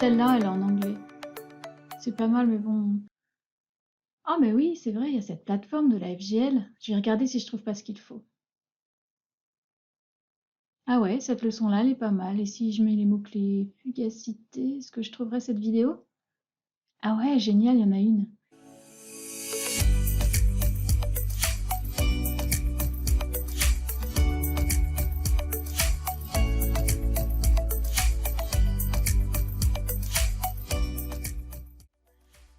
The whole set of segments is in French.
celle-là, elle est en anglais. C'est pas mal, mais bon. Ah, mais oui, c'est vrai, il y a cette plateforme de la FGL. Je vais regarder si je trouve pas ce qu'il faut. Ah ouais, cette leçon-là, elle est pas mal. Et si je mets les mots-clés fugacité, est-ce que je trouverai cette vidéo? Ah ouais, génial, il y en a une.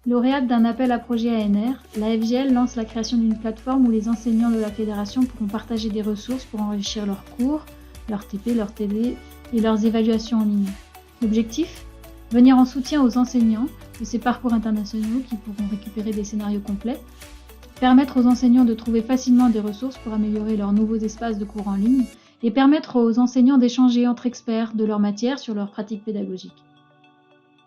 Lauréate d'un appel à projet ANR, la FGL lance la création d'une plateforme où les enseignants de la fédération pourront partager des ressources pour enrichir leurs cours, leurs TP, leurs TD et leurs évaluations en ligne. L'objectif? Venir en soutien aux enseignants de ces parcours internationaux qui pourront récupérer des scénarios complets, permettre aux enseignants de trouver facilement des ressources pour améliorer leurs nouveaux espaces de cours en ligne et permettre aux enseignants d'échanger entre experts de leur matière sur leurs pratiques pédagogiques.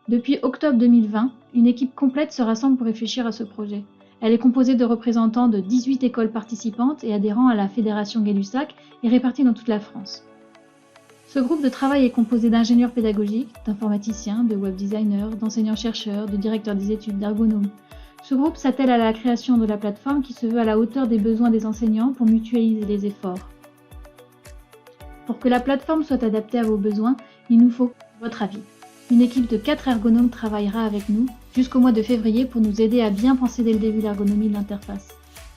Depuis octobre 2020, une équipe complète se rassemble pour réfléchir à ce projet. Elle est composée de représentants de 18 écoles participantes et adhérents à la Fédération Gay-Lussac et répartis dans toute la France. Ce groupe de travail est composé d'ingénieurs pédagogiques, d'informaticiens, de web designers, d'enseignants-chercheurs, de directeurs des études, d'ergonomes. Ce groupe s'attelle à la création de la plateforme qui se veut à la hauteur des besoins des enseignants pour mutualiser les efforts. Pour que la plateforme soit adaptée à vos besoins, il nous faut votre avis. Une équipe de 4 ergonomes travaillera avec nous jusqu'au mois de février pour nous aider à bien penser dès le début l'ergonomie de l'interface.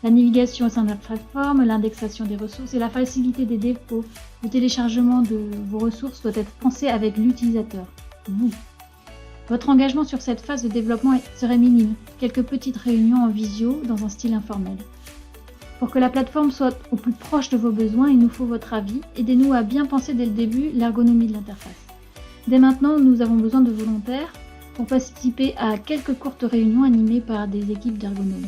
La navigation au sein de la plateforme, l'indexation des ressources et la facilité des dépôts, le téléchargement de vos ressources doit être pensé avec l'utilisateur, vous. Votre engagement sur cette phase de développement serait minime, quelques petites réunions en visio dans un style informel. Pour que la plateforme soit au plus proche de vos besoins, il nous faut votre avis. Aidez-nous à bien penser dès le début l'ergonomie de l'interface. Dès maintenant, nous avons besoin de volontaires pour participer à quelques courtes réunions animées par des équipes d'ergonomes.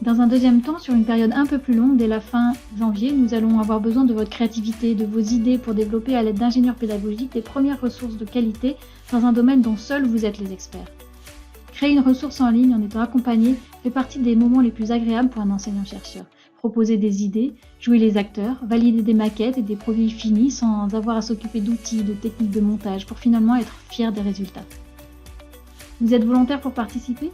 Dans un deuxième temps, sur une période un peu plus longue, dès la fin janvier, nous allons avoir besoin de votre créativité, de vos idées pour développer à l'aide d'ingénieurs pédagogiques des premières ressources de qualité dans un domaine dont seuls vous êtes les experts. Créer une ressource en ligne en étant accompagné fait partie des moments les plus agréables pour un enseignant-chercheur. Proposer des idées, jouer les acteurs, valider des maquettes et des produits finis sans avoir à s'occuper d'outils, de techniques de montage pour finalement être fier des résultats. Vous êtes volontaire pour participer?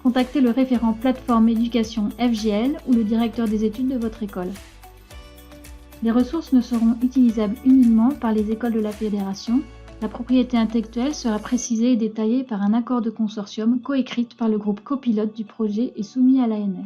Contactez le référent plateforme éducation FGL ou le directeur des études de votre école. Les ressources ne seront utilisables uniquement par les écoles de la fédération. La propriété intellectuelle sera précisée et détaillée par un accord de consortium coécrite par le groupe copilote du projet et soumis à l'ANR.